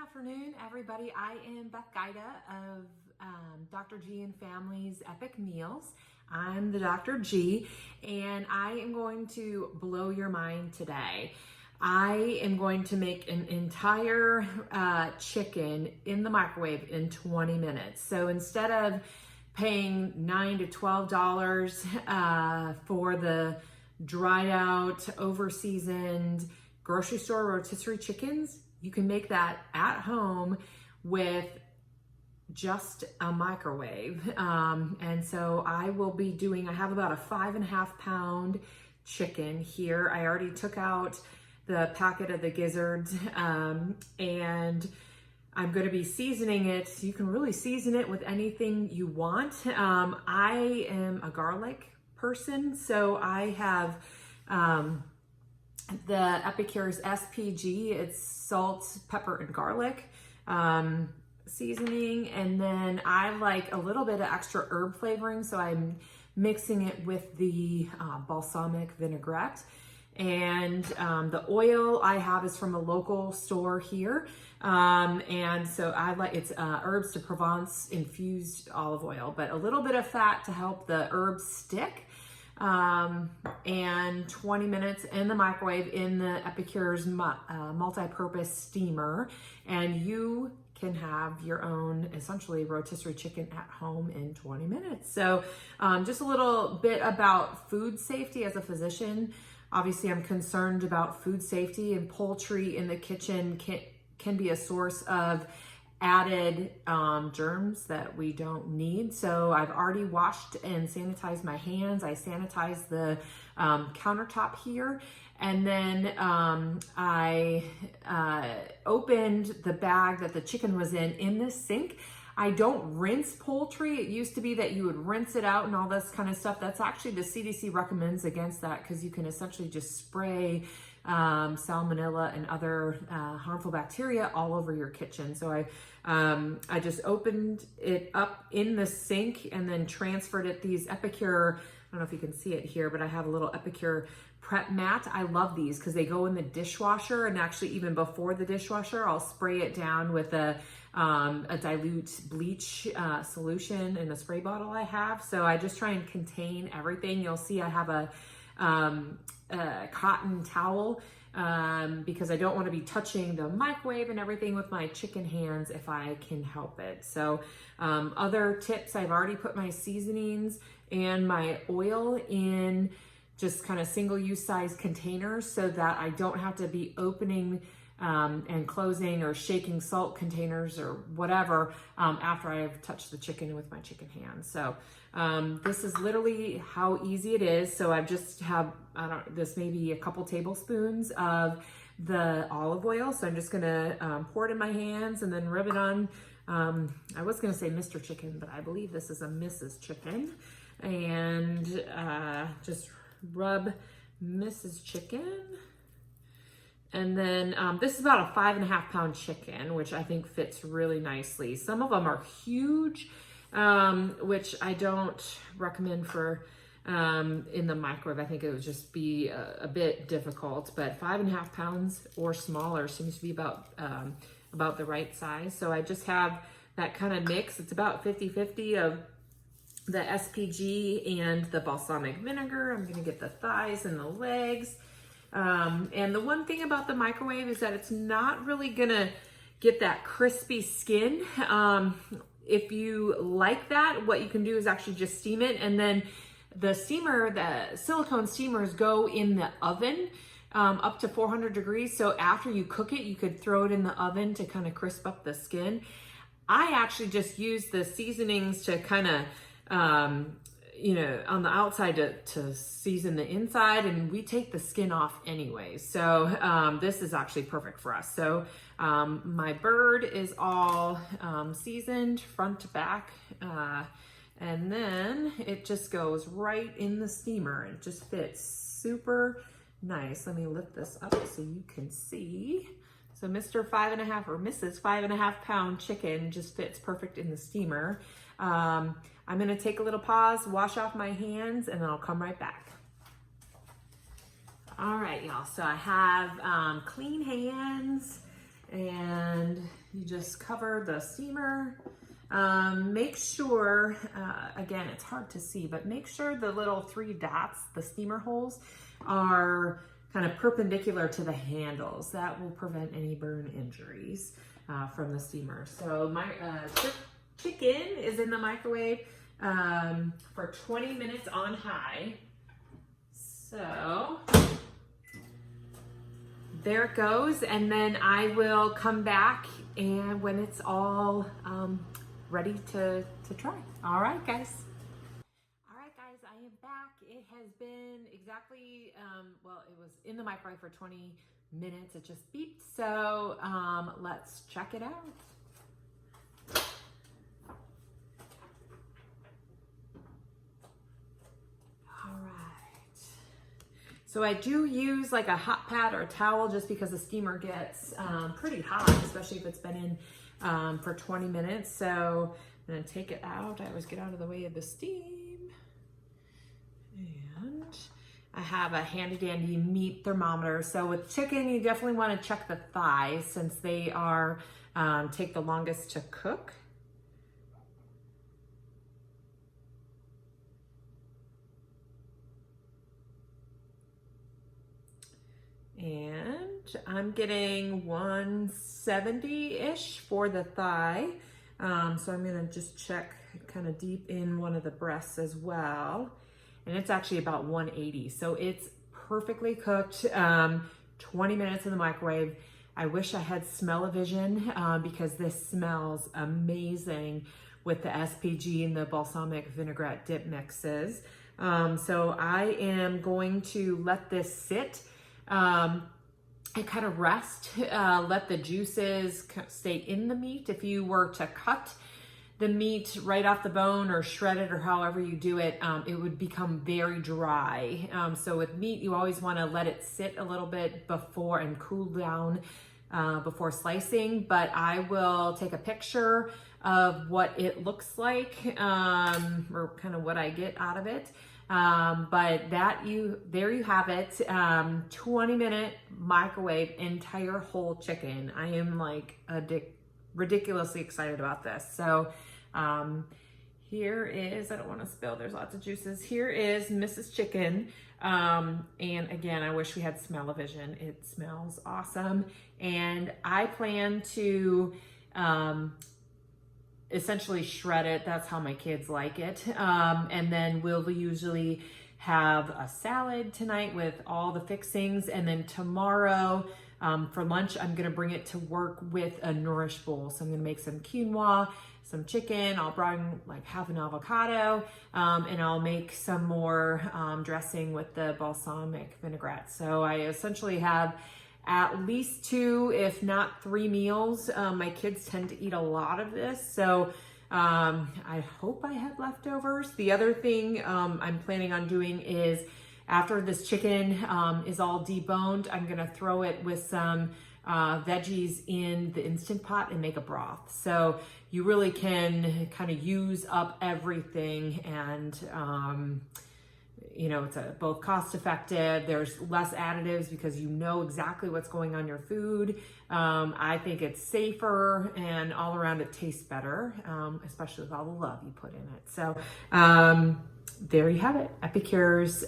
afternoon, everybody. I am Beth Gaida of Dr. G and Family's Epic Meals. I'm the Dr. G, and I am going to blow your mind today. I am going to make an entire chicken in the microwave in 20 minutes. So instead of paying $9 to $12 for the dried out, over-seasoned grocery store rotisserie chickens, you can make that at home with just a microwave. And so I will be doing, I have about a 5.5 pound chicken here. I already took out the packet of the gizzards, and I'm going to be seasoning it. You can really season it with anything you want. I am a garlic person, so I have the Epicure's SPG. It's salt, pepper, and garlic seasoning, and then I like a little bit of extra herb flavoring, so I'm mixing it with the balsamic vinaigrette. And the oil I have is from a local store here, and so I like it's Herbs de Provence infused olive oil, but a little bit of fat to help the herbs stick. And 20 minutes in the microwave in the Epicure's multi-purpose steamer, and you can have your own essentially rotisserie chicken at home in 20 minutes. So just a little bit about food safety. As a physician, obviously I'm concerned about food safety, and poultry in the kitchen can be a source of added germs that we don't need. So I've already washed and sanitized my hands. I sanitized the countertop here, and then I opened the bag that the chicken was in this sink. I don't rinse poultry. It used to be that you would rinse it out and all this kind of stuff. That's actually, the CDC recommends against that, because you can essentially just spray salmonella and other harmful bacteria all over your kitchen. So I just opened it up in the sink and then transferred it. These Epicure, I don't know if you can see it here, but I have a little Epicure prep mat. I love these because they go in the dishwasher, and actually even before the dishwasher, I'll spray it down with a dilute bleach solution in a spray bottle I have. So I just try and contain everything. You'll see I have a cotton towel because I don't want to be touching the microwave and everything with my chicken hands if I can help it. So other tips, I've already put my seasonings and my oil in just kind of single-use size containers so that I don't have to be opening and closing or shaking salt containers or whatever after I've touched the chicken with my chicken hands. So this is literally how easy it is. So I just have, this maybe a couple tablespoons of the olive oil. So I'm just gonna pour it in my hands and then rub it on. I was gonna say Mr. Chicken, but I believe this is a Mrs. Chicken. And just rub Mrs. Chicken. And then this is about a 5.5 pound chicken, which I think fits really nicely. Some of them are huge, which I don't recommend for in the microwave. I think it would just be a bit difficult, but 5.5 pounds or smaller seems to be about the right size. So I just have that kind of mix. It's about 50-50 of the SPG and the balsamic vinegar. I'm gonna get the thighs and the legs. And the one thing about the microwave is that it's not really gonna get that crispy skin. If you like that, what you can do is actually just steam it, and then the silicone steamers go in the oven up to 400 degrees. So after you cook it, you could throw it in the oven to kind of crisp up the skin. I actually just use the seasonings to kind of on the outside to season the inside, and we take the skin off anyway. So this is actually perfect for us. So my bird is all seasoned front to back, and then it just goes right in the steamer. It just fits super nice. Let me lift this up so you can see. So Mr. 5.5 or Mrs. 5.5 pound chicken just fits perfect in the steamer. I'm gonna take a little pause, wash off my hands, and then I'll come right back. All right, y'all, so I have clean hands, and you just cover the steamer. Make sure, again, it's hard to see, but make sure the little 3 dots, the steamer holes, are kind of perpendicular to the handles. That will prevent any burn injuries from the steamer. So my chicken is in the microwave for 20 minutes on high. So there it goes, and then I will come back and when it's all ready to try. All right, guys. All right, guys, I am back. It has been exactly, well, it was in the microwave for 20 minutes. It just beeped. So let's check it out. All right. So I do use like a hot pad or a towel just because the steamer gets pretty hot, especially if it's been in for 20 minutes. So I'm gonna take it out. I always get out of the way of the steam. And I have a handy dandy meat thermometer. So with chicken, you definitely wanna check the thighs since they are, take the longest to cook. And I'm getting 170-ish for the thigh. So I'm gonna just check kind of deep in one of the breasts as well. And it's actually about 180. So it's perfectly cooked, 20 minutes in the microwave. I wish I had smell-o-vision because this smells amazing with the SPG and the balsamic vinaigrette dip mixes. So I am going to let this sit and kind of rest, let the juices stay in the meat. If you were to cut the meat right off the bone or shred it or however you do it, it would become very dry. So with meat, you always want to let it sit a little bit before and cool down before slicing. But I will take a picture of what it looks like or kind of what I get out of it. But there you have it, 20-minute microwave entire whole chicken. I am like ridiculously excited about this. So here is, I don't want to spill, there's lots of juices. Here is Mrs. Chicken. And again, I wish we had smell-o-vision. It smells awesome. And I plan to essentially shred it. That's how my kids like it. And then we'll usually have a salad tonight with all the fixings. And then tomorrow for lunch, I'm gonna bring it to work with a Nourish bowl. So I'm gonna make some quinoa, some chicken. I'll bring like half an avocado, and I'll make some more dressing with the balsamic vinaigrette. So I essentially have at least 2, if not 3 meals. My kids tend to eat a lot of this, so I hope I have leftovers. The other thing I'm planning on doing is after this chicken is all deboned, I'm gonna throw it with some veggies in the Instant Pot and make a broth. So you really can kind of use up everything, and you know, it's both cost effective. There's less additives because you know exactly what's going on your food. I think it's safer, and all around it tastes better, especially with all the love you put in it. So there you have it, Epicure's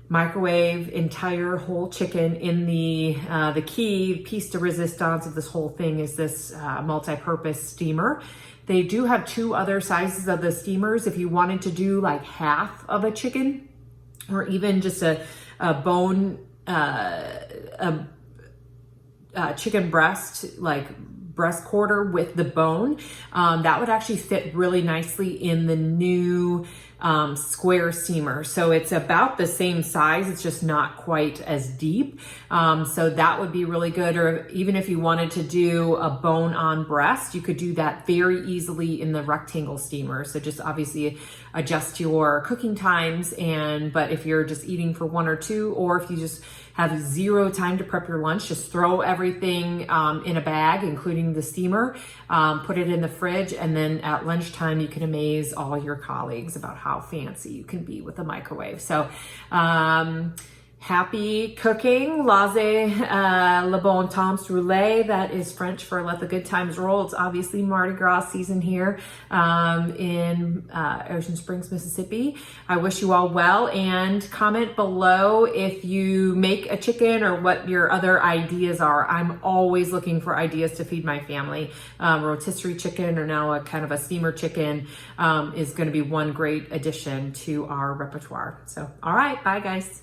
microwave entire whole chicken. In the key piece de resistance of this whole thing is this multi-purpose steamer. They do have 2 other sizes of the steamers if you wanted to do like half of a chicken, or even just a bone, chicken breast, like breast quarter with the bone. That would actually fit really nicely in the new square steamer. So it's about the same size, it's just not quite as deep. So that would be really good. Or even if you wanted to do a bone on breast, you could do that very easily in the rectangle steamer. So just obviously adjust your cooking times, but if you're just eating for 1 or 2, or if you just have 0 time to prep your lunch, just throw everything in a bag, including the steamer, put it in the fridge, and then at lunchtime, you can amaze all your colleagues about how fancy you can be with a microwave. So happy cooking. Laissez le bon temps rouler. That is French for let the good times roll. It's obviously Mardi Gras season here in Ocean Springs, Mississippi. I wish you all well, and comment below if you make a chicken or what your other ideas are. I'm always looking for ideas to feed my family. Rotisserie chicken, or now a kind of a steamer chicken, is going to be one great addition to our repertoire. So, all right, bye guys.